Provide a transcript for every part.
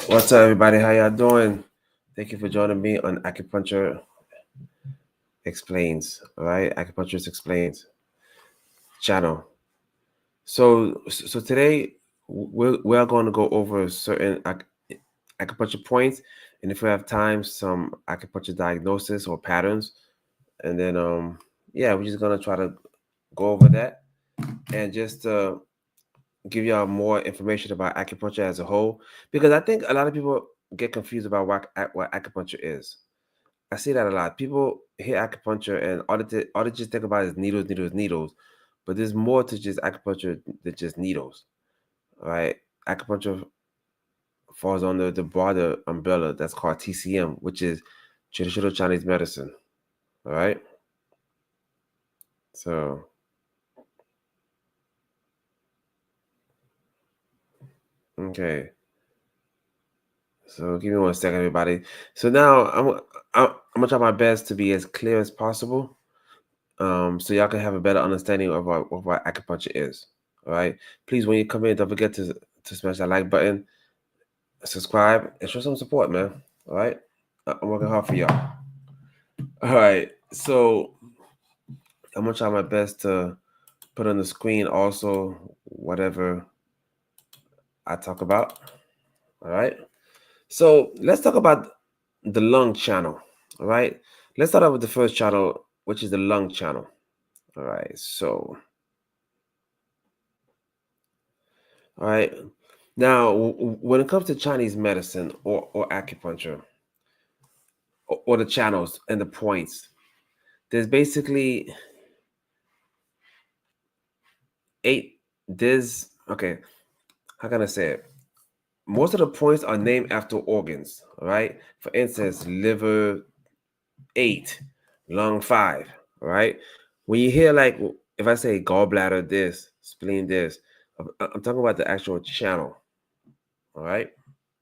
What's up, everybody? How y'all doing? Thank you for joining me on Acupuncture Explains. All right, Acupuncturist Explains channel. So today we're going to go over certain acupuncture points, and if we have time, some acupuncture diagnosis or patterns, and then yeah, we're just gonna try to go over that and just give y'all more information about acupuncture as a whole, because I think a lot of people get confused about what acupuncture is. I see that a lot. People hear acupuncture and all they just think about is needles, needles, needles. But there's more to just acupuncture than just needles. All right. Acupuncture falls under the broader umbrella that's called TCM, which is traditional Chinese medicine. All right. So okay. So give me 1 second, everybody. So now I'm gonna try my best to be as clear as possible. So y'all can have a better understanding of what acupuncture is. All right. Please, when you come in, don't forget to smash that like button, subscribe, and show some support, man. All right. I'm working hard for y'all. All right. So I'm gonna try my best to put on the screen also whatever I talk about. All right. So let's talk about the lung channel. All right. Let's start out with the first channel, which is the lung channel. All right. So, all right. Now, when it comes to Chinese medicine or acupuncture or the channels and the points, there's basically eight. There's, okay, how can I say it? Most of the points are named after organs, all right? For instance, liver 8, lung 5, all right? When you hear, like, if I say gallbladder this, spleen this, I'm talking about the actual channel, all right?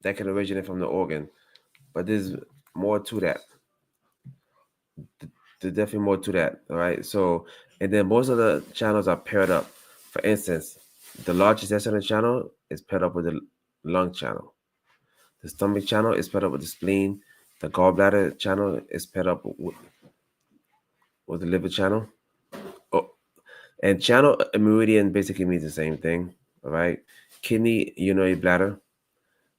That can originate from the organ, but there's more to that. There's definitely more to that. All right. So, and then most of the channels are paired up. For instance, the large intestinal channel is paired up with the lung channel. The stomach channel is paired up with the spleen. The gallbladder channel is paired up with the liver channel. Oh, and channel and meridian basically means the same thing. All right. Kidney, urinary bladder.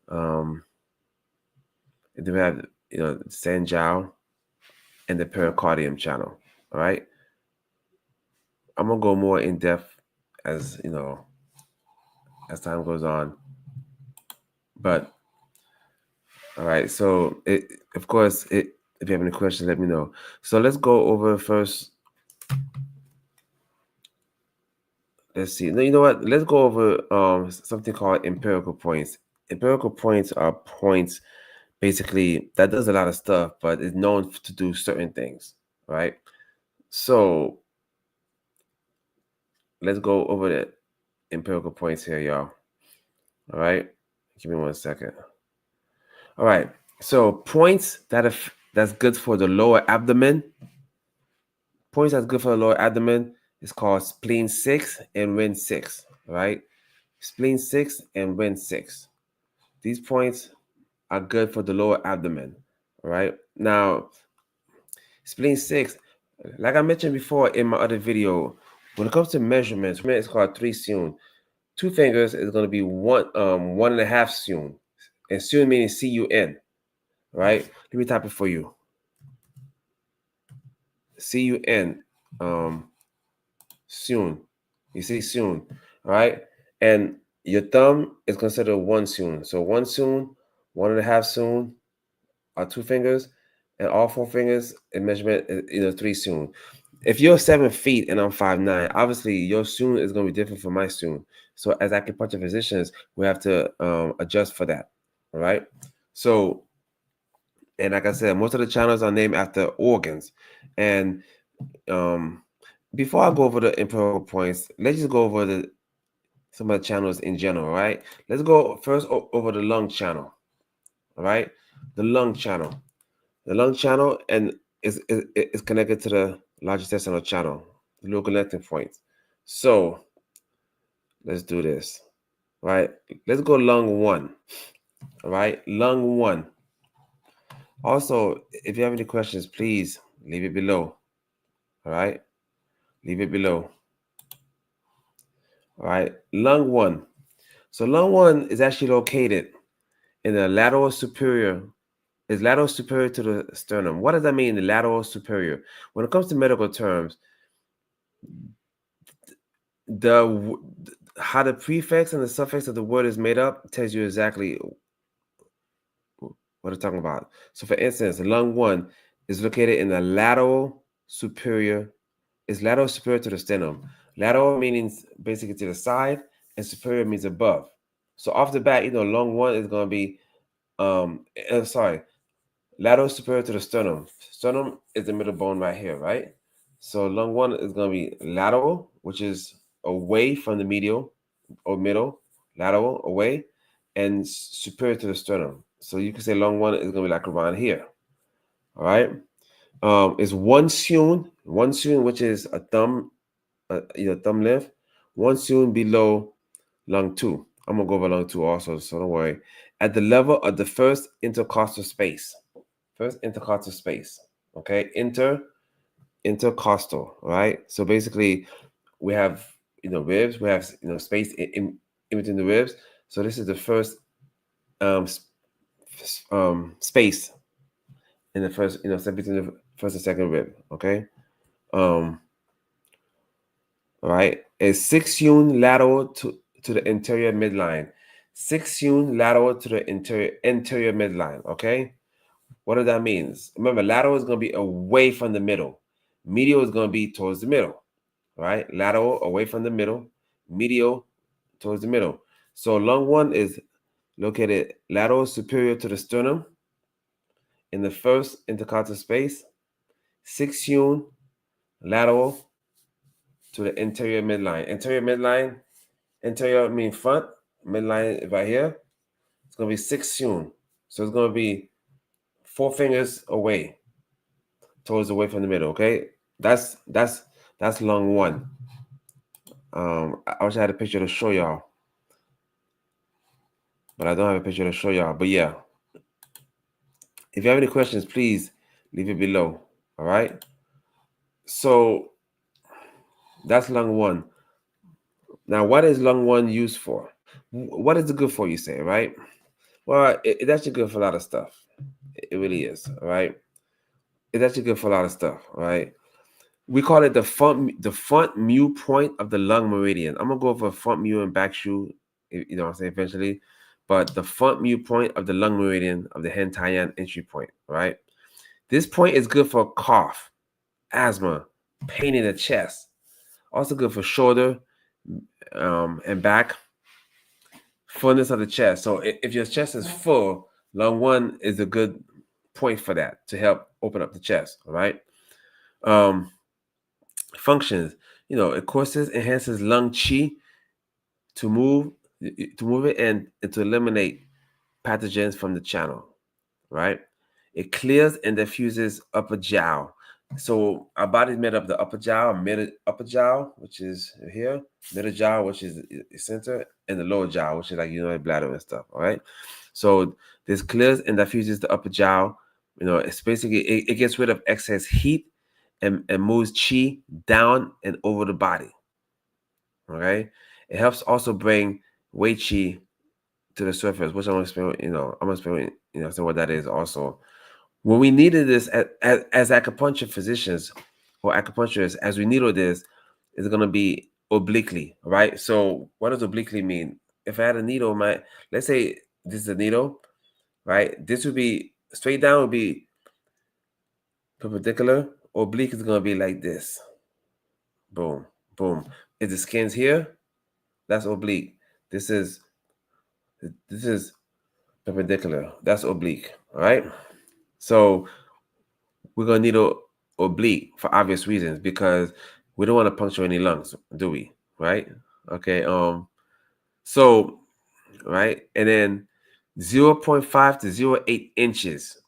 Um, and then we have Sanjiao and the pericardium channel. All right. I'm gonna go more in depth as as time goes on. But all right, so of course, if you have any questions, let me know. So let's go over first. Let's see. No, you know what? Let's go over something called empirical points. Empirical points are points basically that does a lot of stuff, but is known to do certain things. Right. So let's go over the empirical points here, y'all. All right. Give me 1 second. All right. So points that's good for the lower abdomen. Points that's good for the lower abdomen is called spleen 6 and wen 6. Right. Spleen 6 and wen 6. These points are good for the lower abdomen. All right. Now, spleen 6, like I mentioned before in my other video, when it comes to measurements, it's called 3 Sun. 2 fingers is going to be 1.5 Sun. And Sun meaning CUN. Right? Let me type it for you. CUN. Sun. You see Sun. All right. And your thumb is considered 1 Sun. So 1 Sun, 1.5 Sun are 2 fingers, and all 4 fingers in measurement is 3 Sun. If you're 7 feet and I'm 5'9", obviously your Sun is going to be different from my Sun. So as acupuncture physicians, we have to adjust for that. All right. So, and like I said, most of the channels are named after organs. And before I go over the empirical points, let's just go over some of the channels in general, right? Let's go first over the lung channel, all right? The lung channel. The lung channel and is connected to the large intestinal channel, the local connecting points. So let's do this, right? Let's go lung 1. All right, lung 1. Also, if you have any questions, please leave it below. All right, leave it below. All right, lung 1. So lung 1 is actually located in the lateral superior. Is lateral superior to the sternum. What does that mean, the lateral superior? When it comes to medical terms, the how the prefix and the suffix of the word is made up tells you exactly what I'm talking about. So for instance, lung 1 is located in the lateral superior, is lateral superior to the sternum. Lateral means basically to the side, and superior means above. So off the bat, lung 1 is going to be, sorry, lateral superior to the sternum. Sternum is the middle bone right here, right? So lung 1 is going to be lateral, which is away from the medial or middle, lateral, away, and superior to the sternum. So you can say lung 1 is going to be like around here. All right. Is one cun, which is a thumb, thumb length, one cun below lung 2. I'm going to go over lung 2 also, so don't worry. At the level of the first intercostal space. First intercostal space. Okay. Intercostal, right? So basically, we have ribs. We have space in between the ribs. So this is the first space in the first step between the first and second rib. Okay. All right. Is 6 lateral to the interior midline. 6 lateral to the interior midline. Okay. What does that mean? Remember, lateral is going to be away from the middle. Medial is going to be towards the middle. Right? Lateral away from the middle. Medial towards the middle. So lung 1 is located lateral superior to the sternum in the first intercostal space. 6 lateral to the interior midline. Interior means front. Midline right here. It's going to be 6 So it's going to be 4 fingers away, towards away from the middle. Okay, that's lung 1. I wish I had a picture to show y'all, but I don't have a picture to show y'all. But yeah, if you have any questions, please leave it below. All right. So that's lung 1. Now, what is lung 1 used for? What is it good for? You say, right? Well, it's actually good for a lot of stuff. It really is. All right. It's actually good for a lot of stuff. All right. We call it the front mu point of the lung meridian. I'm gonna go over front mu and back shu, what I'm saying, eventually. But the front mu point of the lung meridian of the Hen-Tai-Yan entry point, right? This point is good for cough, asthma, pain in the chest. Also good for shoulder and back, fullness of the chest. So if your chest is full, lung 1 is a good point for that to help open up the chest. All right. Functions. It courses enhances lung qi to move it and to eliminate pathogens from the channel. Right. It clears and diffuses upper jiao. So our body's made up of the upper jiao, middle upper jiao, which is here, middle jiao, which is the center, and the lower jiao, which is like the bladder and stuff. All right. So this clears and diffuses the upper jiao. It's basically it gets rid of excess heat and moves qi down and over the body. Okay. It helps also bring wei qi to the surface, which I'm gonna explain. I'm gonna explain. So what that is also. When we needed this as acupuncture physicians or acupuncturists, as we needle this, it's gonna be obliquely, right? So what does obliquely mean? If I had a needle, let's say this is a needle, right? This would be straight down would be perpendicular. Oblique is gonna be like this. Boom, boom. If the skin's here, that's oblique. This is perpendicular. That's oblique. All right. So we're gonna needle oblique for obvious reasons because we don't want to puncture any lungs, do we? Right? Okay. So right, and then 0.5 to 0.8 inches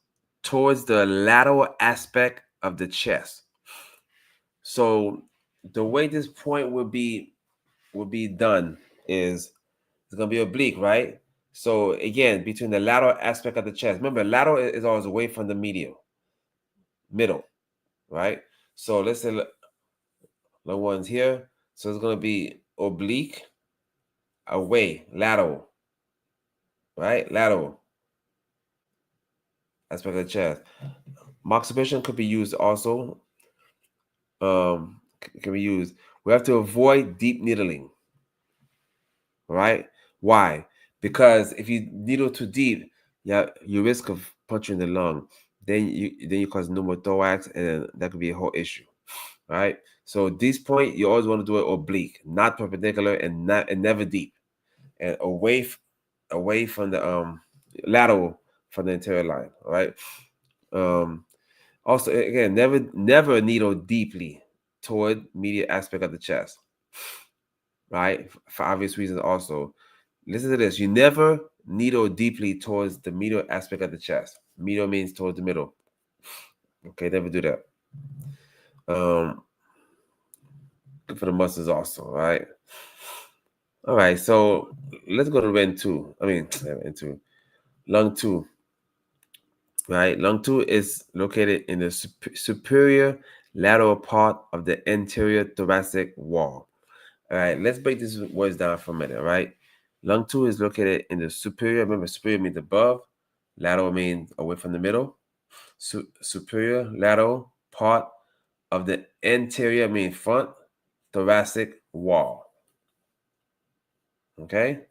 towards the lateral aspect of the chest. So the way this point would be done is it's gonna be oblique, right? So again, between the lateral aspect of the chest. Remember, lateral is always away from the middle, right? So let's say the one's here. So it's going to be oblique, away, lateral, right? Lateral aspect of the chest. Moxibustion could be used also. Can be used. We have to avoid deep needling, right? Why? Because if you needle too deep, yeah, you risk of puncturing the lung. Then you cause pneumothorax, and then that could be a whole issue, right? So this point, you always want to do it oblique, not perpendicular, and never deep, and away from the lateral from the anterior line, all right? Also, again, never needle deeply toward medial aspect of the chest, right? For obvious reasons also. Listen to this. You never needle deeply towards the medial aspect of the chest. Medial means towards the middle. Okay, never do that. Good for the muscles also, right? All right, so let's go to Ren 2. I mean, Ren 2. Lung 2, right? Lung 2 is located in the superior lateral part of the anterior thoracic wall. All right, let's break these words down for a minute, all right? Lung 2 is located in the superior. Remember, superior means above. Lateral means away from the middle. Superior lateral part of the anterior means front thoracic wall. Okay?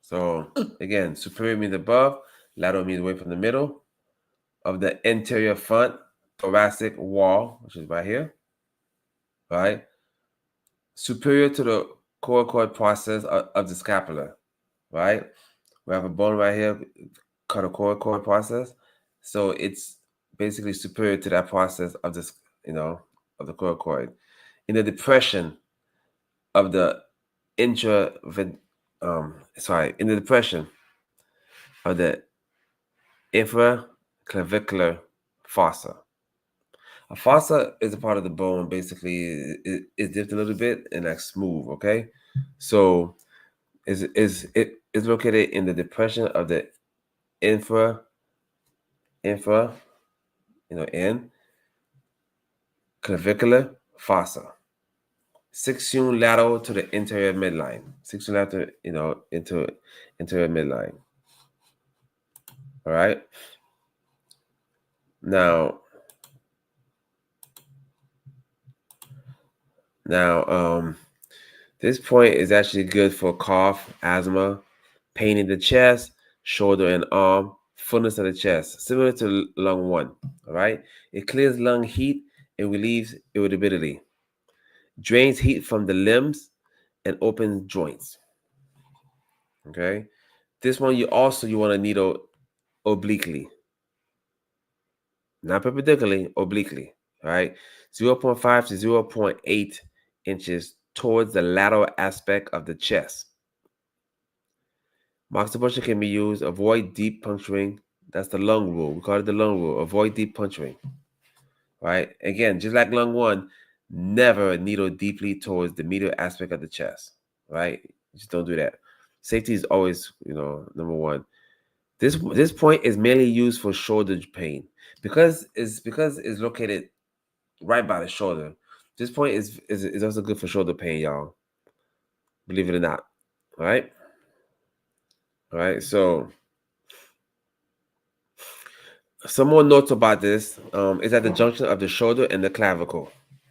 So, again, superior means above. Lateral means away from the middle of the anterior front thoracic wall, which is right here. Right? Superior to the coracoid process of the scapula. Right? We have a bone right here called a coracoid process. So it's basically superior to that process of this, of the coracoid. In the depression of the intra, in the depression of the infraclavicular fossa. A fossa is a part of the bone. Basically, it's dipped a little bit and like smooth. Okay, so it is located in the depression of the infra infra in clavicular fossa. 6 lateral to the interior midline. 6 lateral, into interior midline. All right. Now, this point is actually good for cough, asthma, pain in the chest, shoulder and arm, fullness of the chest, similar to lung 1. All right. It clears lung heat and relieves irritability, drains heat from the limbs, and opens joints. Okay. This one you want to needle obliquely, not perpendicularly, obliquely. All right. 0.5 to 0.8 inches towards the lateral aspect of the chest. Moxibustion can be used. Avoid deep puncturing. That's the lung rule. We call it the lung rule. Avoid deep puncturing. Right? Again, just like lung 1, never needle deeply towards the medial aspect of the chest. Right? Just don't do that. Safety is always, number 1. This point is mainly used for shoulder pain because it's located right by the shoulder. This point is also good for shoulder pain, y'all. Believe it or not. All right. All right. So some more notes about this is at the junction of the shoulder and the clavicle.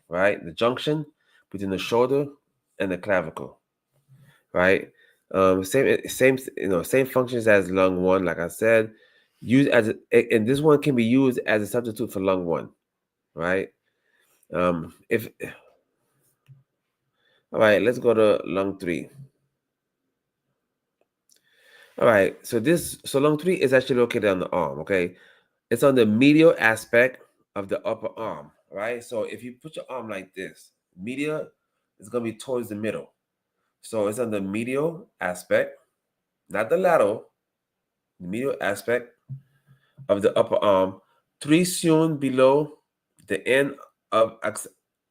Right. The junction between the shoulder and the clavicle. Right. Same functions as lung 1, like I said. And this one can be used as a substitute for lung 1. Right. If All right, let's go to lung 3. All right, so lung 3 is actually located on the arm, okay? It's on the medial aspect of the upper arm, right? So if you put your arm like this, medial is going to be towards the middle. So it's on the medial aspect, not the lateral, the medial aspect of the upper arm, 3 sewn below the end of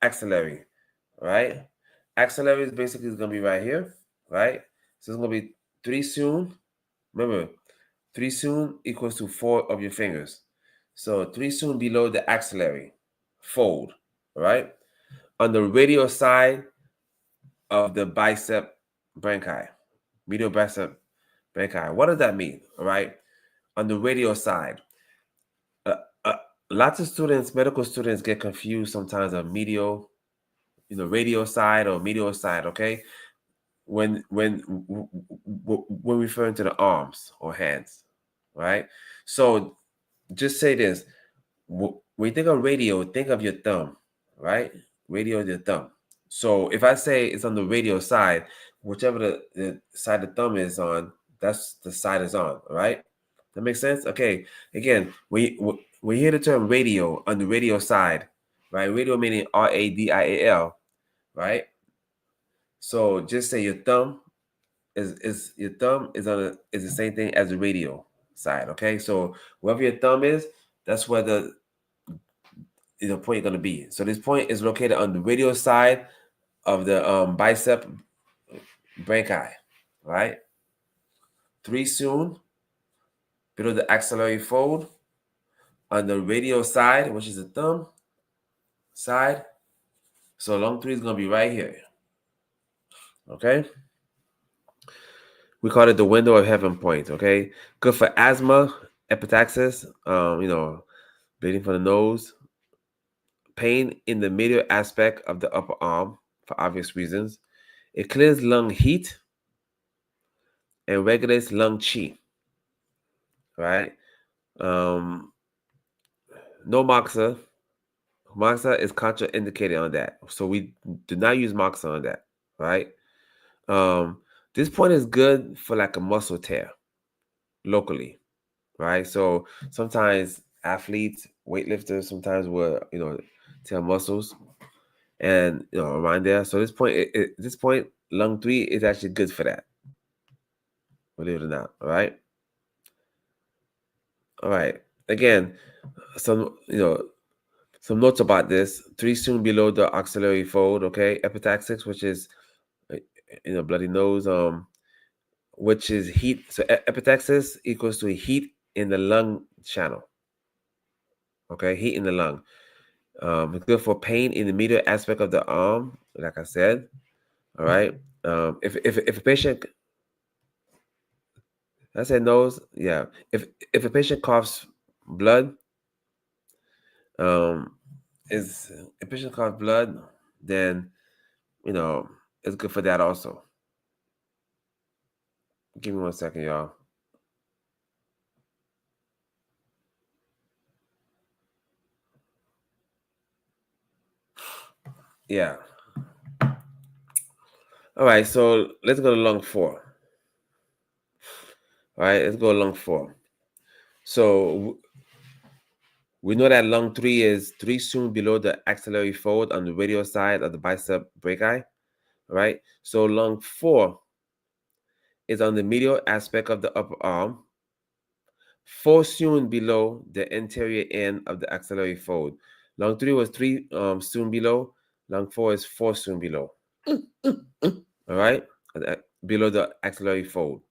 axillary, right? Axillary is basically going to be right here, right? So it's going to be 3 soon, remember, 3 soon equals to 4 of your fingers. So 3 soon below the axillary fold, right? On the radial side of the bicep branchi, medial bicep branchi. What does that mean? All right, on the radial side, uh, uh, lots of students, medical students, get confused sometimes of medial, radial side or medial side. Okay, when referring to the arms or hands, right? So just say this: when you think of radial, think of your thumb, right? Radial is your thumb. So if I say it's on the radial side, whichever the side the thumb is on, that's the side it's on, right? That makes sense? Okay. Again, when you hear the term radial on the radial side, right? Radial meaning radial, right? So just say your thumb is your thumb is is the same thing as the radial side, okay? So wherever your thumb is, that's where the point going to be. So this point is located on the radial side of the bicep branchi, right? 3 soon below the axillary fold on the radial side, which is the thumb side. So long 3 is going to be right here, okay? We call it the window of heaven point, okay? Good for asthma, epistaxis, bleeding from the nose, pain in the medial aspect of the upper arm for obvious reasons. It clears lung heat and regulates lung qi, right? Um, no moxa. Moxa is contraindicated on that. So we do not use moxa on that, right? This point is good for like a muscle tear locally, right? So sometimes athletes, weightlifters, sometimes will, tear muscles and around there. So this point, lung 3 is actually good for that. Believe it or not. All right. All right. Again, some some notes about this. 3 soon below the axillary fold. Okay. Epistaxis, which is bloody nose. Which is heat. So epistaxis equals to heat in the lung channel. Okay, heat in the lung. It's good for pain in the medial aspect of the arm, like I said. All right. If a patient, I said nose, yeah. If a patient coughs blood, um, is a patient coughs blood, then it's good for that also. Give me 1 second, y'all. Yeah. All right. So let's go to lung 4. All right. Let's go to lung 4. So we know that lung 3 is 3 soon below the axillary fold on the radial side of the bicep brachii, right? So lung 4 is on the medial aspect of the upper arm, 4 soon below the anterior end of the axillary fold. Lung 3 was 3 soon below. Lung 4 is 4 soon below. All right? Below the axillary fold.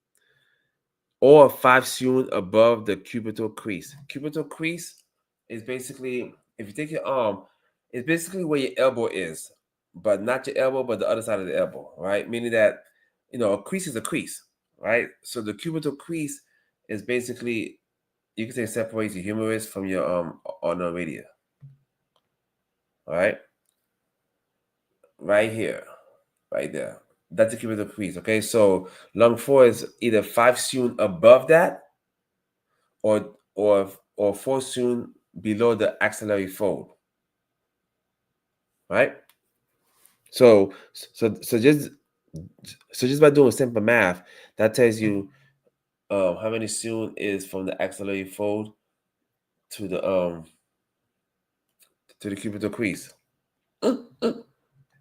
Or 5 soon above the cubital crease. Cubital crease is basically, if you take your arm, it's basically where your elbow is, but not your elbow, but the other side of the elbow, right? Meaning that, a crease is a crease, right? So the cubital crease is basically, you can say, separates your humerus from your ulnar radius, all right? Right here, right there. That's the cubital crease, okay? So lung 4 is either 5 soon above that, or 4 soon below the axillary fold, right? So just by doing simple math, that tells you how many soon is from the axillary fold to the cubital crease.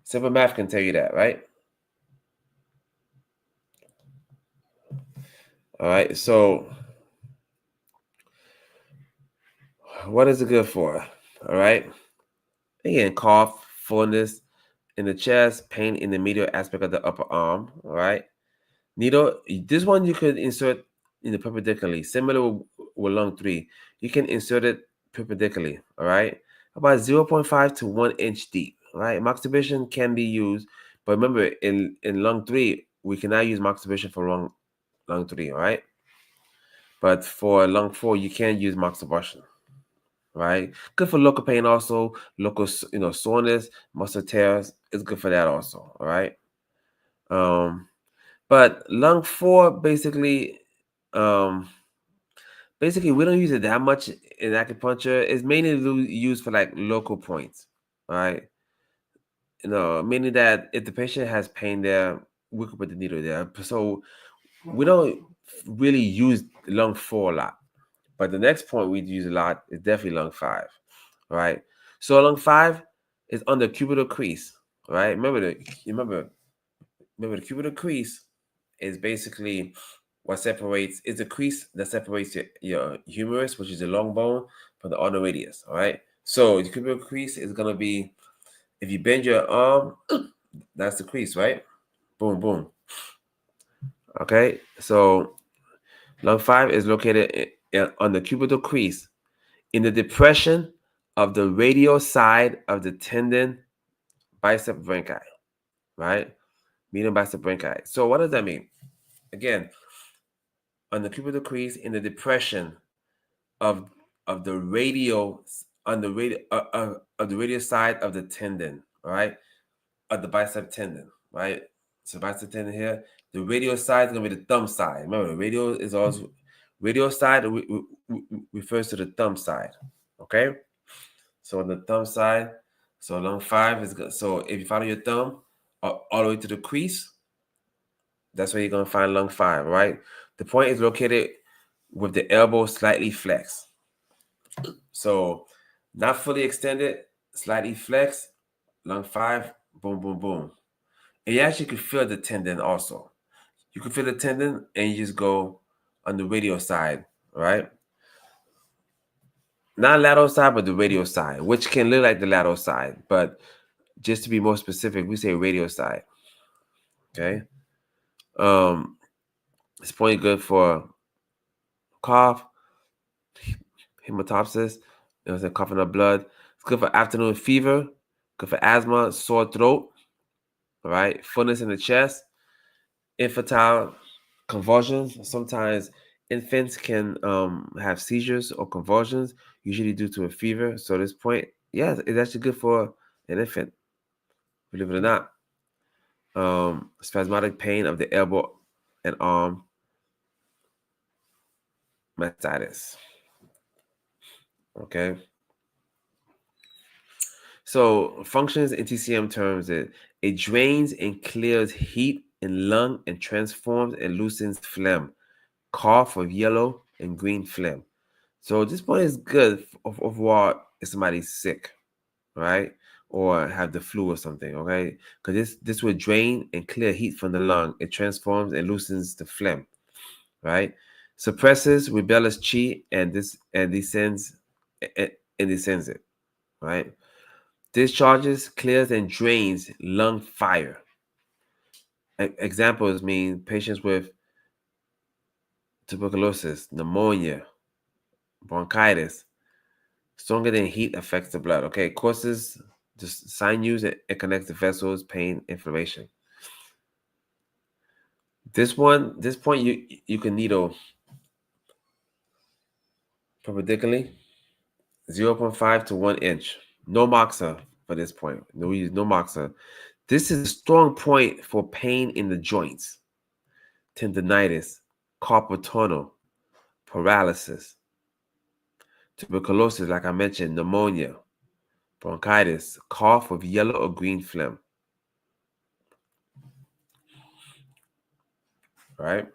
Simple math can tell you that, right? All right. So what is it good for? All right. Again, cough, fullness in the chest, pain in the medial aspect of the upper arm. All right. Needle, this one you could insert perpendicularly, similar with lung 3. You can insert it perpendicularly, all right? About 0.5 to 1 inch deep, all right? Moxibustion can be used, but remember, in lung 3, we cannot use moxibustion for lung 3, all right? But for lung 4, you can use moxibustion, right? Good for local pain also, local, soreness, muscle tears. It's good for that also, all right? But lung 4, basically we don't use it that much in acupuncture. It's mainly used for like local points, right? Meaning that if the patient has pain there, we could put the needle there. So we don't really use lung 4 a lot. But the next point we use a lot is definitely lung 5, right? So lung 5 is on the cubital crease, right? Remember the cubital crease is basically what separates, it's a crease that separates your humerus, which is the long bone, from the ulnar radius, all right? So the cubital crease is going to be, if you bend your arm, that's the crease, right? Boom, boom. Okay, so lung 5 is located on the cubital crease in the depression of the radial side of the tendon bicep branchi, right? Median bicep branchi. So what does that mean? Again, on the cubital crease in the depression of the radial on the radial of the radial side of the tendon, right? Of the bicep tendon, right? So bicep tendon here. The radial side is gonna be the thumb side. Remember, the radial is also radial side refers to the thumb side. Okay. So on the thumb side, so lung 5 is good. So if you follow your thumb all the way to the crease, that's where you're gonna find lung 5, right? The point is located with the elbow slightly flexed. So not fully extended, slightly flexed, lung 5, boom, boom, boom. And you actually can feel the tendon also. You can feel the tendon and you just go on the radial side, right? Not lateral side, but the radial side, which can look like the lateral side. But just to be more specific, we say radial side. Okay. It's probably good for cough, hematopsis, coughing up blood. It's good for afternoon fever, good for asthma, sore throat, all right, fullness in the chest, infantile convulsions. Sometimes infants can have seizures or convulsions, usually due to a fever. So at this point, yes, it's actually good for an infant, believe it or not. Spasmodic pain of the elbow and arm, mastitis. Okay. So functions in TCM terms, it drains and clears heat in lung and transforms and loosens phlegm, cough of yellow and green phlegm. So this point is good overall if somebody's sick, right? Or have the flu or something, okay? Because this will drain and clear heat from the lung. It transforms and loosens the phlegm, right? Suppresses rebellious chi and descends it, right? Discharges, clears, and drains lung fire. Examples mean patients with tuberculosis, pneumonia, bronchitis. Stronger than heat affects the blood. Okay, causes just sinews and connects the vessels, pain, inflammation. This point, you can needle perpendicularly, 0.5 to 1 inch. No moxa for this point. No, we use no moxa. This is a strong point for pain in the joints, tendonitis, carpal tunnel, paralysis, tuberculosis, like I mentioned, pneumonia, bronchitis, cough with yellow or green phlegm. Right?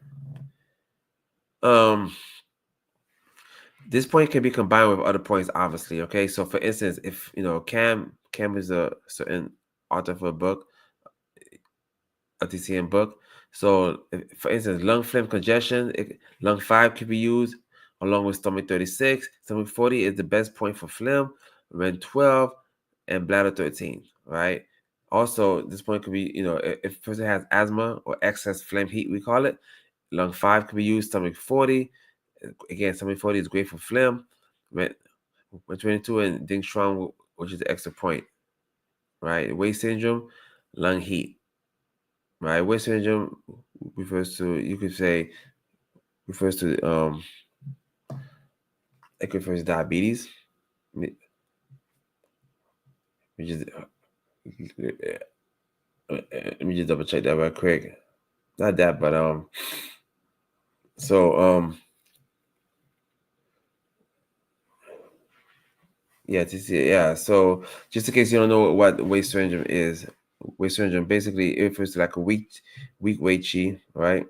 This point can be combined with other points, obviously. Okay, so for instance, if Cam is a certain author for a book, a TCM book. So, for instance, lung phlegm congestion, lung 5 can be used along with stomach 36. Stomach 40 is the best point for phlegm, ren 12, and bladder 13. Right. Also, this point could be, if a person has asthma or excess phlegm heat, we call it. Lung 5 could be used. Stomach 40. Again, stomach 40 is great for phlegm. When 22 and Ding Strong, which is the extra point, right? Waist syndrome, lung heat, right? Waist syndrome refers to, you could say, refers to, it refers to diabetes, which is, let me just double check that right quick. Not that, but, so, yeah. So just in case you don't know what waist syndrome is, waist syndrome basically it refers to like a weak weight chi, right?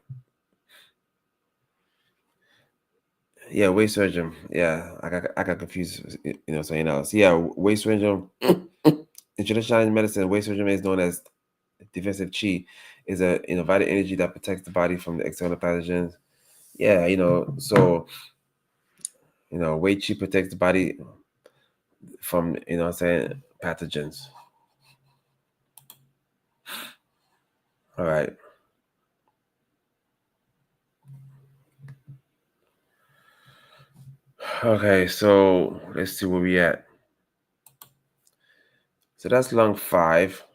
Yeah, waist syndrome. Yeah, I got confused. Something else. Yeah, waist syndrome. In traditional Chinese medicine, waist syndrome is known as defensive chi. Is a vital energy that protects the body from the external pathogens. Yeah, so weight chi protects the body from what I'm saying, pathogens. All right. Okay, so let's see where we at. So that's lung 5.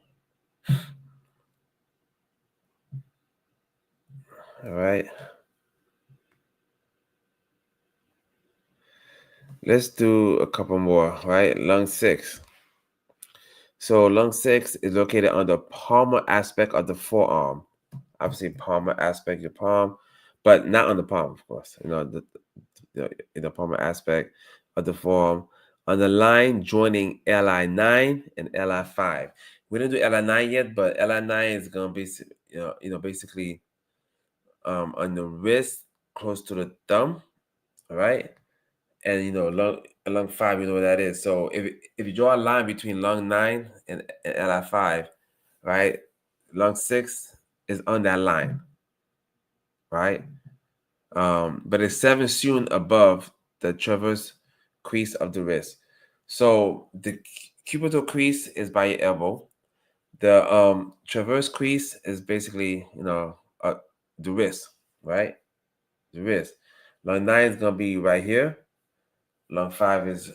All right. Let's do a couple more, right? Lung 6. So lung 6 is located on the palmar aspect of the forearm. Obviously, palmar aspect, your palm, but not on the palm, of course. In the palmar aspect of the forearm, on the line joining LI9 and LI5. We didn't do LI9 yet, but LI9 is gonna be, basically on the wrist, close to the thumb, all right? And lung 5, you know what that is. So if you draw a line between lung 9 and LI5, right? Lung 6 is on that line, right? But it's 7 soon above the transverse crease of the wrist. So the cubital crease is by your elbow. The transverse crease is basically the wrist, right? The wrist. Lung 9 is gonna be right here. Lung 5 is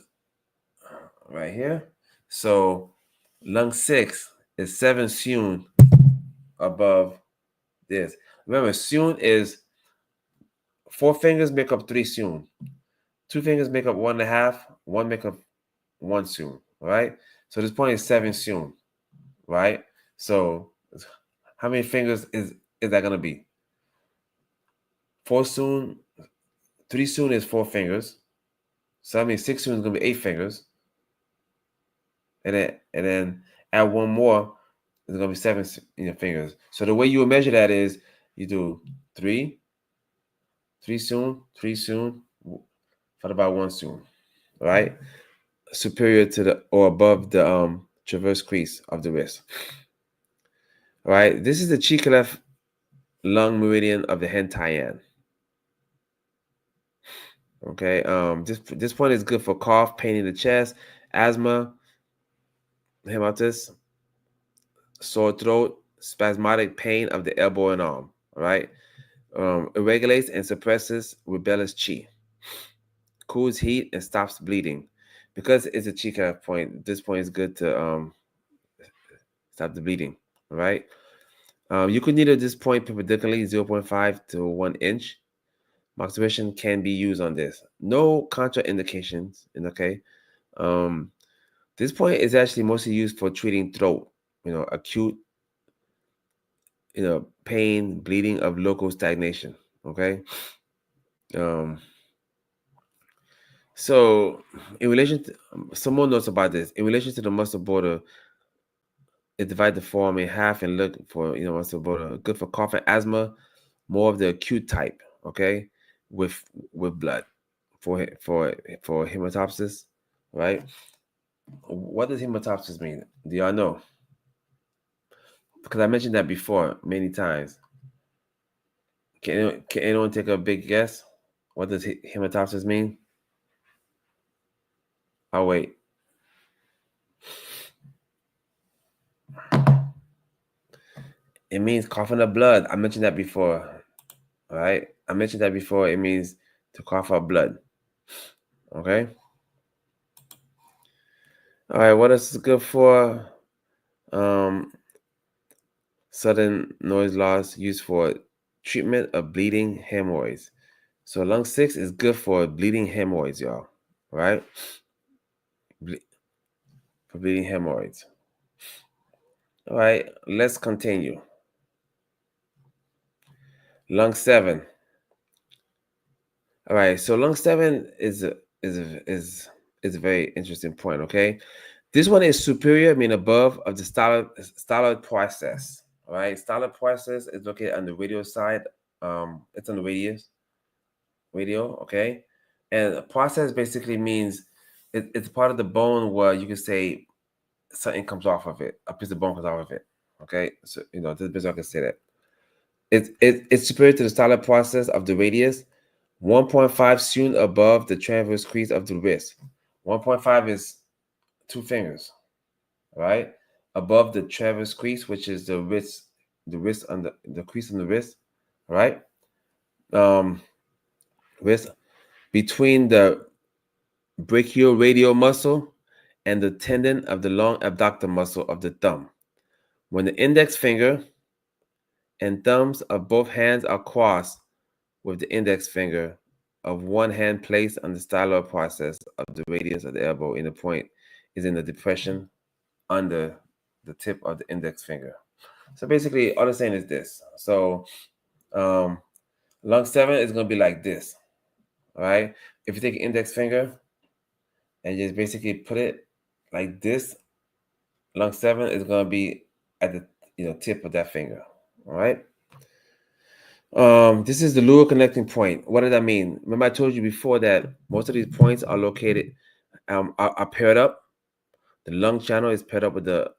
right here. So lung 6 is 7 sewn above this. Remember, sewn is 4 fingers make up 3 sewn. 2 fingers make up 1.5. One make up 1 sewn. Right. So this point is 7 sewn. Right. So how many fingers is that gonna be? 4 sewn. 3 sewn is 4 fingers. So that means 6 sewn is gonna be 8 fingers. And then add one more, it's gonna be 7 fingers. So the way you would measure that is you do 3 soon, 3 soon, followed by 1 soon, right? Superior to the or above the transverse crease of the wrist. All right, this is the cheek left lung meridian of the Hentayan. Okay, this point is good for cough, pain in the chest, asthma, hematus, sore throat, spasmodic pain of the elbow and arm. All right. It regulates and suppresses rebellious chi, cools heat, and stops bleeding. Because it's a chi kind of point, this point is good to stop the bleeding. All right. You could needle this point perpendicularly 0.5 to 1 inch. Masturbation can be used on this. No contraindications. Okay. Um, this point is actually mostly used for treating throat, acute, pain, bleeding of local stagnation. Okay. Um, So, in relation to some more notes about this, in relation to the muscle border, it divides the forearm in half and look for muscle border good for cough and asthma, more of the acute type, okay, with blood for hematopsis, right? What does hematopsis mean? Do y'all know? Because I mentioned that before many times. Can anyone take a big guess? What does hematopsis mean? Oh wait. It means coughing up blood. I mentioned that before. All right. I mentioned that before. It means to cough up blood. Okay. All right. What else is good for? Sudden noise loss used for treatment of bleeding hemorrhoids. So lung 6 is good for bleeding hemorrhoids, y'all. Right? For bleeding hemorrhoids. All right. Let's continue. Lung 7. All right. So lung 7 is a very interesting point. Okay. This one is superior, meaning above of the styloid process. All right, styloid process is located on the radial side. It's on the radial. Okay, and a process basically means it's part of the bone where you can say something comes off of it, a piece of bone comes off of it. Okay, so this is I can say that it's superior to the styloid process of the radius. 1.5 soon above the transverse crease of the wrist. 1.5 is 2 fingers. Right above the transverse crease, which is the wrist on the crease on the wrist, right? Wrist between the brachioradial muscle and the tendon of the long abductor muscle of the thumb. When the index finger and thumbs of both hands are crossed with the index finger of one hand placed on the styloid process of the radius of the elbow in the point is in the depression under the tip of the index finger. So basically, all I'm saying is this. So, lung 7 is going to be like this. All right. If you take an index finger and just basically put it like this, lung 7 is going to be at the tip of that finger. All right. This is the lural connecting point. What does that mean? Remember, I told you before that most of these points are located, are paired up. The lung channel is paired up with the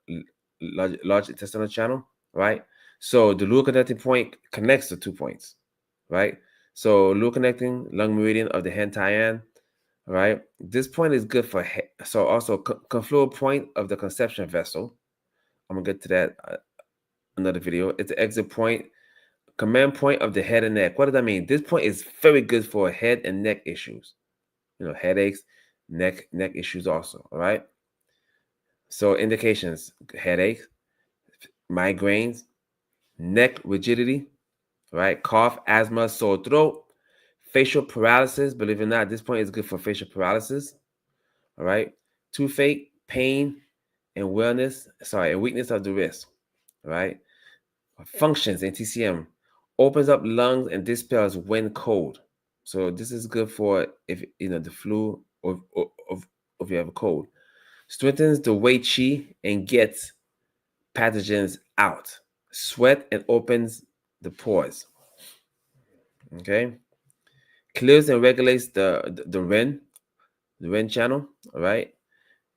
large intestinal channel, right? So the lural connecting point connects the 2 points, right? So lural connecting lung meridian of the Hentai-An, right? This point is good for so also confluent point of the conception vessel. I'm gonna get to that another video. It's the exit point, command point of the head and neck. What does that mean? This point is very good for head and neck issues. Headaches, neck issues also. All right. So indications: headache, migraines, neck rigidity, right? Cough, asthma, sore throat, facial paralysis. Believe it or not, this point is good for facial paralysis. All right. Toothache, pain, and weakness of the wrist. All right. Functions in TCM opens up lungs and dispels when cold. So this is good for if the flu or if you have a cold. Strengthens the Wei Qi and gets pathogens out. Sweat and opens the pores. Okay. Clears and regulates the REN channel. All right.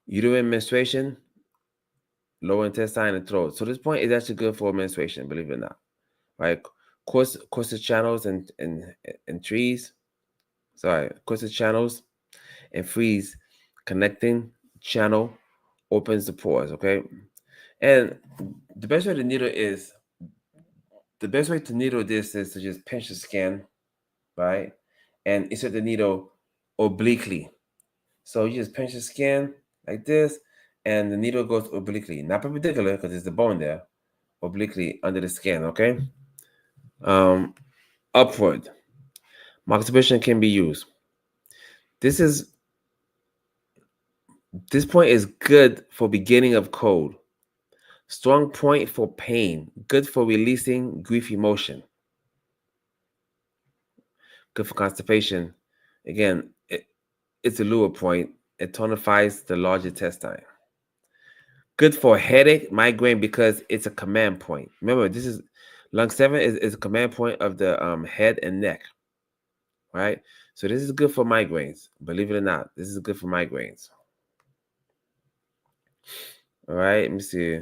Uterine menstruation, lower intestine and throat. So this point is actually good for menstruation, believe it or not. Right. Course channels and trees. Course channels and freeze connecting channel opens the pores. Okay. And the best way to needle this is to just pinch the skin, right? And insert the needle obliquely. So you just pinch the skin like this, and the needle goes obliquely, not perpendicular because there's the bone there, obliquely under the skin, okay? Upward. Masturbation can be used. This point is good for beginning of cold. Strong point for pain. Good for releasing grief emotion. Good for constipation. Again, it's a lower point. It tonifies the large intestine. Good for headache, migraine, because it's a command point. Remember, this is lung 7 is a command point of the head and neck. Right? So this is good for migraines. Believe it or not, this is good for migraines. All right, let me see.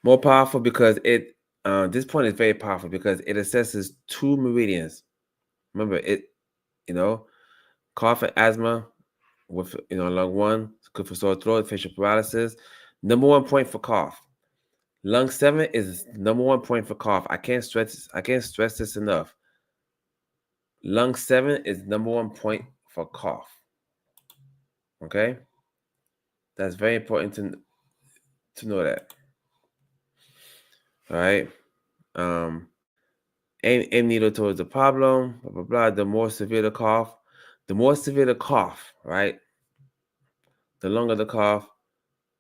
More powerful because this point is very powerful because it assesses 2 meridians. Remember, cough and asthma with lung 1. It's good for sore throat, facial paralysis. Number 1 point for cough. Lung 7 is #1 point for cough. I can't stress this enough. Lung 7 is #1 point for cough. Okay? That's very important to know that. All right? Aim needle towards the problem, blah, blah, blah. The more severe the cough, right? The longer the cough,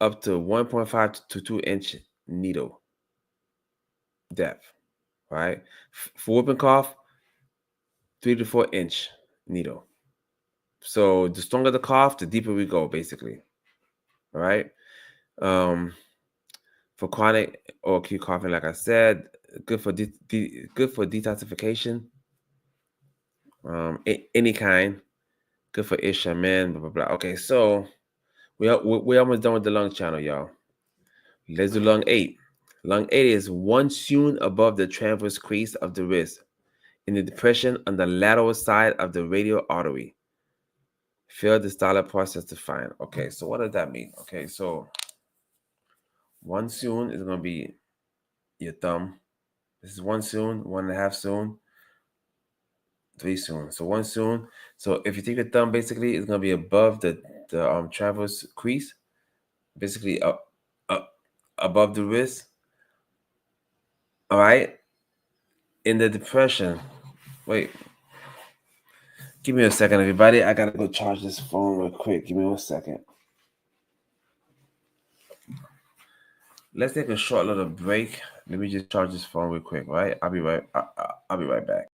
up to 1.5 to 2-inch needle depth, right? For whooping cough, 3 to 4-inch needle. So the stronger the cough, the deeper we go, basically. All right. For chronic or acute coughing, like I said, good for good for detoxification. Any kind, good for ishaman, blah blah blah. Okay, so we're almost done with the lung channel, y'all. Let's do lung 8. Lung 8 is 1 cun above the transverse crease of the wrist, in the depression on the lateral side of the radial artery. Feel the stylet process to find. Okay, so what does that mean? Okay, so 1 cun is going to be your thumb. This is 1 cun, 1.5 cun, 3 cun. So 1 cun. So if you take your thumb, basically, it's going to be above the transverse crease, basically up above the wrist. All right. In the depression. Wait. Give me a second, everybody. I gotta go charge this phone real quick. Give me 1 second. Let's take a short little break. Let me just charge this phone real quick, right? I'll be right back.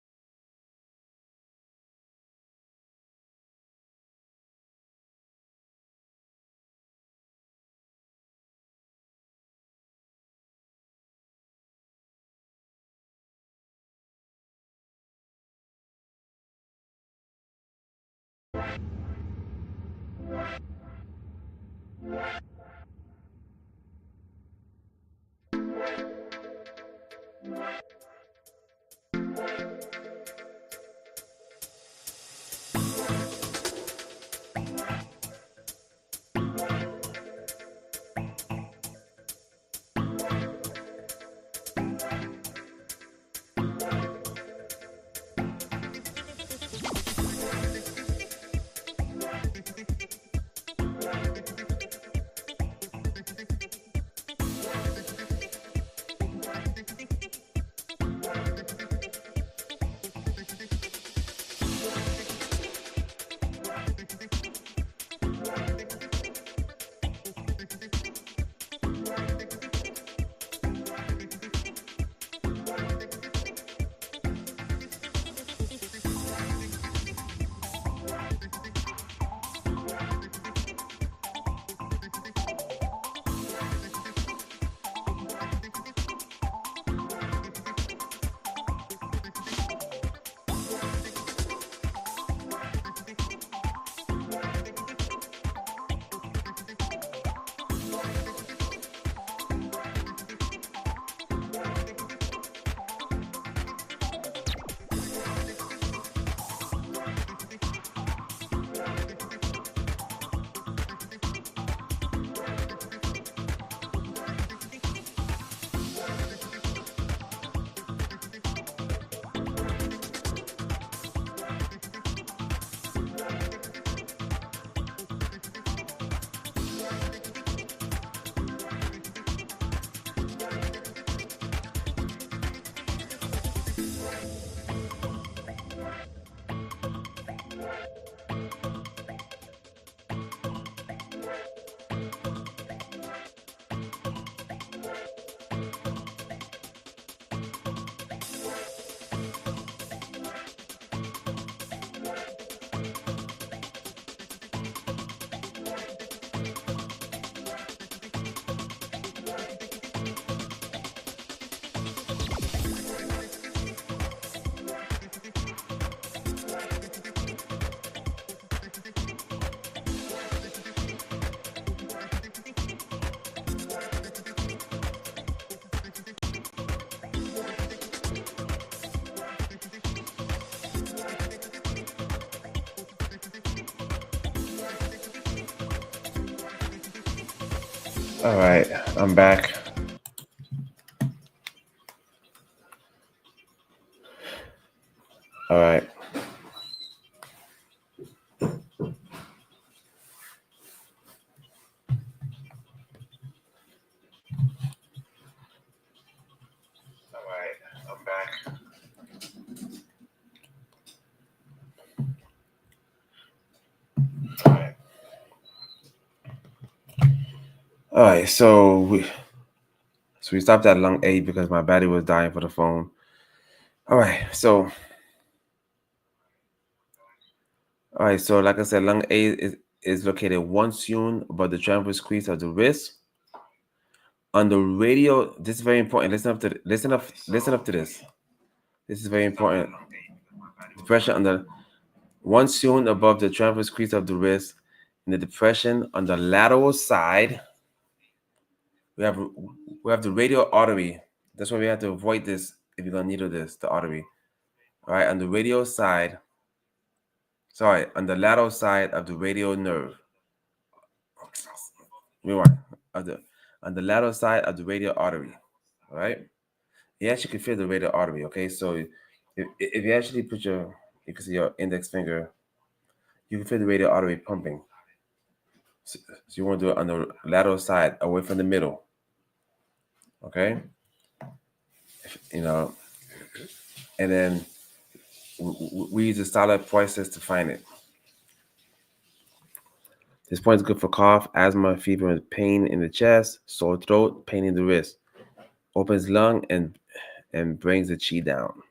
All right, I'm back. All right, so we stopped at lung A because my battery was dying for the phone. All right, so like I said, lung A is located 1 cun above the transverse crease of the wrist. On the radial, this is very important. Listen up to this. This is very important. Depression on the 1 cun above the transverse crease of the wrist. In the depression on the lateral side, we have the radial artery. That's why we have to avoid this if you're gonna needle this, the artery. All right, on the radial side, on the lateral side of the radial nerve. Rewind. Of the on the lateral side of the radial artery. All right. You actually can feel the radial artery. Okay, so if you actually put you can see your index finger, you can feel the radial artery pumping. So you want to do it on the lateral side, away from the middle. Okay, you know, and then we use a solid process to find it. This point is good for cough, asthma, fever, and pain in the chest, sore throat, pain in the wrist. Opens lung and brings the chi down.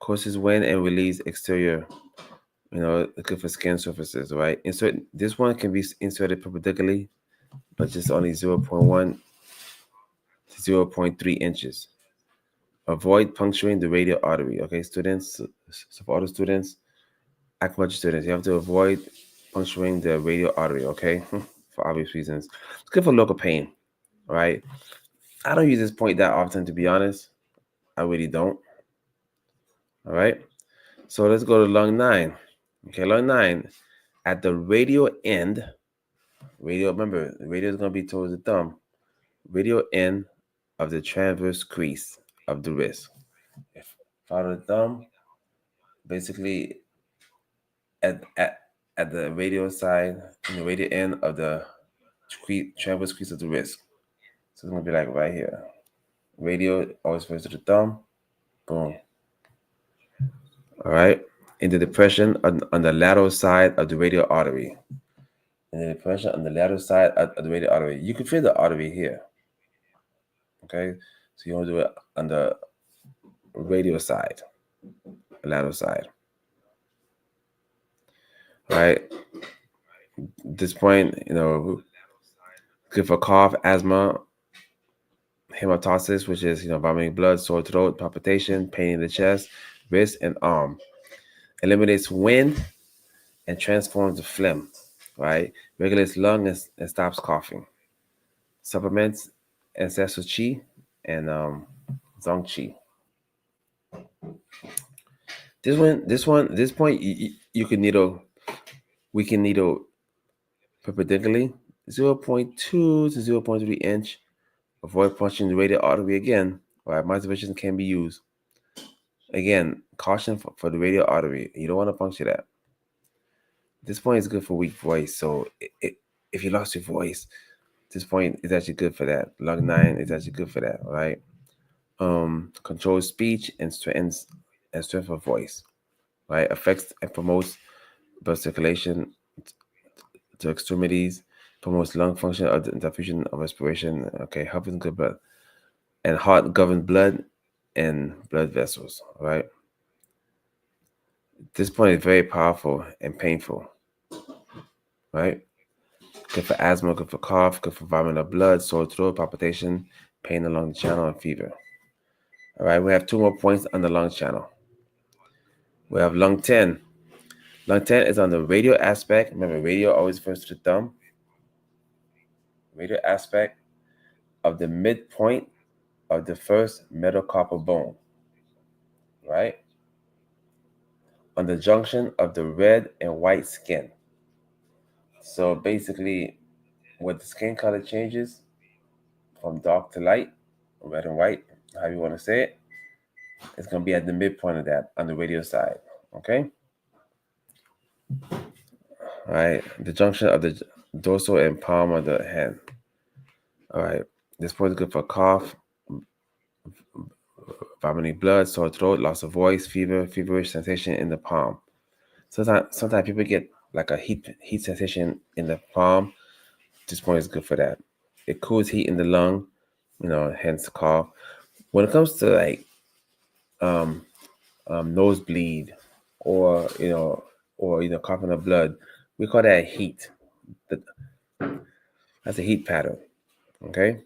Causes wind and release exterior. Good for skin surfaces, right? Insert this one can be inserted perpendicularly, but just only 0.1 to 0.3 inches. Avoid puncturing the radial artery. Okay, students. So for all the students, acupuncture students, you have to avoid puncturing the radial artery. Okay, for obvious reasons. It's good for local pain. All right. I don't use this point that often, to be honest. I really don't. All right. So let's go to lung 9. Okay, lung 9 at the radial end. Remember, the radial is going to be towards the thumb. Radial end of the transverse crease of the wrist. If follow the thumb, basically at at at the radial side, in the radial end of the transverse crease of the wrist. So it's gonna be like right here. Radial always first to the thumb. Boom. All right. In the depression on the lateral side of the radial artery. In the depression on the lateral side of the radial artery. You can feel the artery here. Okay. So you want to do it on the radial side, lateral side. All right. At this point, good for cough, asthma, hematosis, which is vomiting blood, sore throat, palpitation, pain in the chest, wrist, and arm. Eliminates wind and transforms the phlegm. Right. Regulates lung and stops coughing. Supplements ancestral chi and zong chi. This point, you can needle. We can needle perpendicularly, 0.2 to 0.3 inch. Avoid puncturing the radial artery again. Right, motivation can be used. Again, caution for the radial artery. You don't want to puncture that. This point is good for weak voice. So if you lost your voice, this point is actually good for that. Lung 9 is actually good for that. Right. Controls speech and strength of voice. Right. Affects and promotes blood circulation to extremities. Promotes lung function of the diffusion of respiration. Okay, helping good blood and heart govern blood and blood vessels. Right. This point is very powerful and painful. Right. Good for asthma, good for cough, good for vomiting of blood, sore throat, palpitation, pain along the channel, and fever. All right, we have 2 more points on the lung channel. We have lung 10. Lung 10 is on the radial aspect. Remember, radial always refers to the thumb. Radial aspect of the midpoint of the first metacarpal bone. Right? On the junction of the red and white skin. So basically, when the skin color changes from dark to light, red and white, how you want to say it, it's going to be at the midpoint of that on the radial side. Okay? All right. The junction of the dorsal and palm of the hand. All right. This point is good for cough, vomiting blood, sore throat, loss of voice, fever, feverish sensation in the palm. Sometimes people get like a heat sensation in the palm. This point is good for that. It cools heat in the lung, hence cough. When it comes to like um, nosebleed or coughing up blood, we call that heat. That- That's a heat pattern. Okay,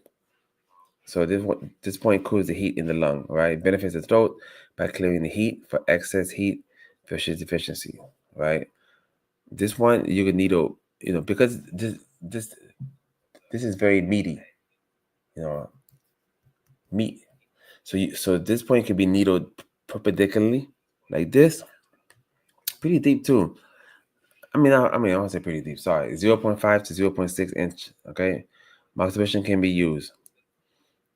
so this point cools the heat in the lung. Right, benefits the throat by clearing the heat for excess heat versus deficiency. Right, this one you can needle, because this is very meaty, you know, meat. So this point can be needled perpendicularly like this, pretty deep too. I won't say pretty deep. Sorry, 0.5 to 0.6 inch. Okay, masturbation can be used.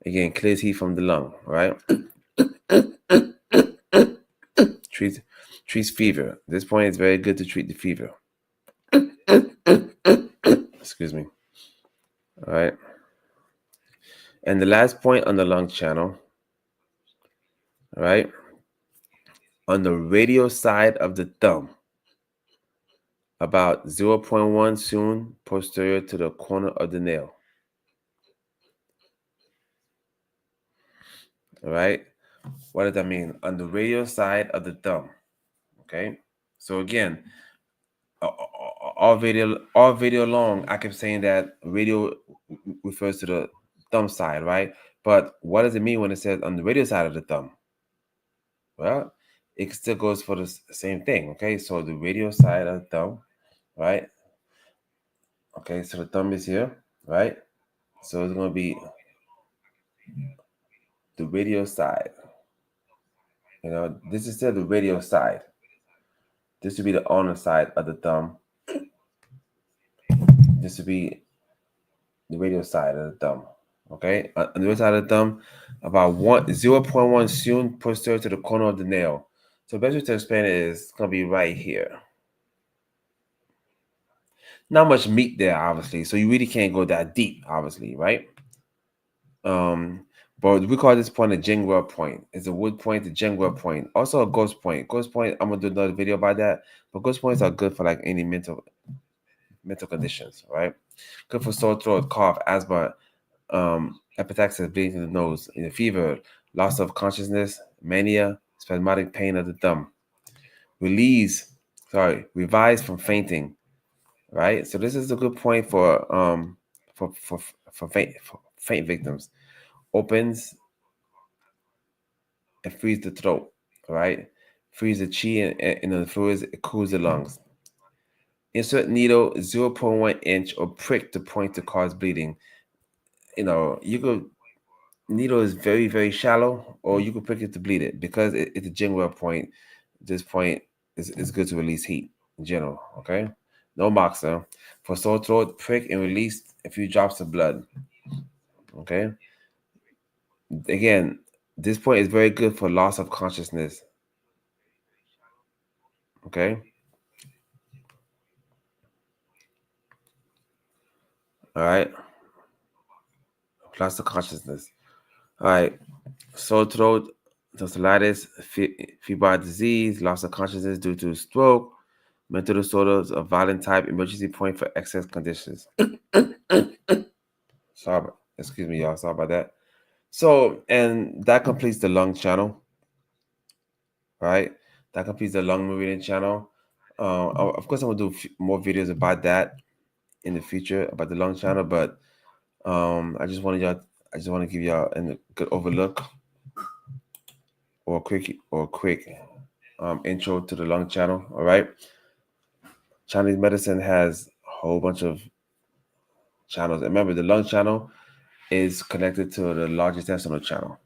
Again, clears heat from the lung. Right, treats treats fever. This point is very good to treat the fever. Excuse me. All right, and the last point on the lung channel. All right, on the radial side of the thumb, about 0.1 soon posterior to the corner of the nail. All right. What does that mean? On the radial side of the thumb. Okay. So again, all video long, I kept saying that radial refers to the thumb side, right? But what does it mean when it says on the radial side of the thumb? Well, it still goes for the same thing. Okay. So the radial side of the thumb, right? Okay. So the thumb is here, right? So it's going to be the radial side. This is still the radial side. This would be the ulnar side of the thumb. This would be the radial side of the thumb. Okay, on the radial side of the thumb, about 0.1 soon posterior to the corner of the nail. So best way to explain it is gonna be right here. Not much meat there, obviously, so you really can't go that deep, obviously, right? Um, but we call this point a Jingwa point. It's a wood point, a Jingwa point. Also a ghost point. Ghost point, I'm gonna do another video about that. But ghost points are good for like any mental conditions, right? Good for sore throat, cough, asthma, epistaxis, bleeding in the nose, fever, loss of consciousness, mania, spasmodic pain of the thumb, revise from fainting, right? So this is a good point for faint victims. Opens and frees the throat, right? Frees the chi and the fluids, it cools the lungs. Insert needle 0.1 inch or prick the point to cause bleeding. You could needle is very, very shallow, or you could prick it to bleed it because it's a general point. This point is good to release heat in general. Okay, no moxa. For sore throat, prick and release a few drops of blood. Okay, again, this point is very good for loss of consciousness. Okay, all right, loss of consciousness. All right, sore throat, tonsillitis, febrile disease, loss of consciousness due to stroke, mental disorders of violent type, emergency point for excess conditions. Excuse me, y'all. Sorry about that. So, and that completes the lung channel, right? That completes the lung meridian channel. Of course, I'm gonna do more videos about that in the future about the lung channel, but I just want to give y'all a good overlook or quick intro to the lung channel. All right. Chinese medicine has a whole bunch of channels. And remember, the lung channel is connected to the large intestinal channel,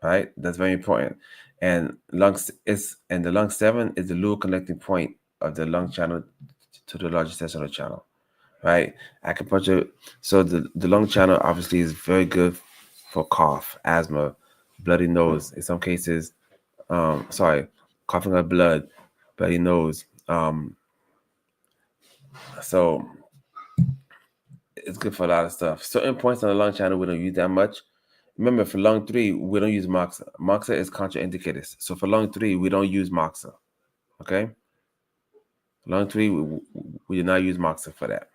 right? That's very important. And the lung 7 is the lower connecting point of the lung channel to the large intestinal channel, right? Acupuncture. So the lung channel obviously is very good for cough, asthma, bloody nose. In some cases, coughing up blood, bloody nose. So it's good for a lot of stuff. Certain points on the lung channel we don't use that much. Remember, for lung 3, we don't use moxa. Moxa is contraindicated. So for lung 3, we don't use moxa. Okay? Lung 3, we do not use moxa for that.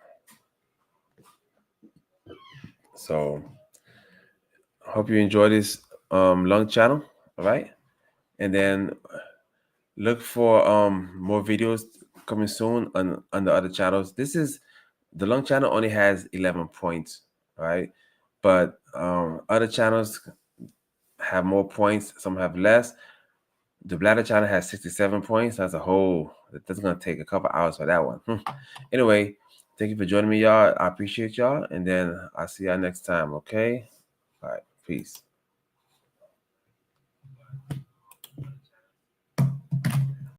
So hope you enjoy this lung channel. All right, and then look for more videos coming soon on the other channels. This is the lung channel only has 11 points, right? But other channels have more points, some have less. The bladder channel has 67 points. That's a whole, that's gonna take a couple hours for that one. Anyway, thank you for joining me, y'all. I appreciate y'all, and then I'll see y'all next time. Okay, all right, peace.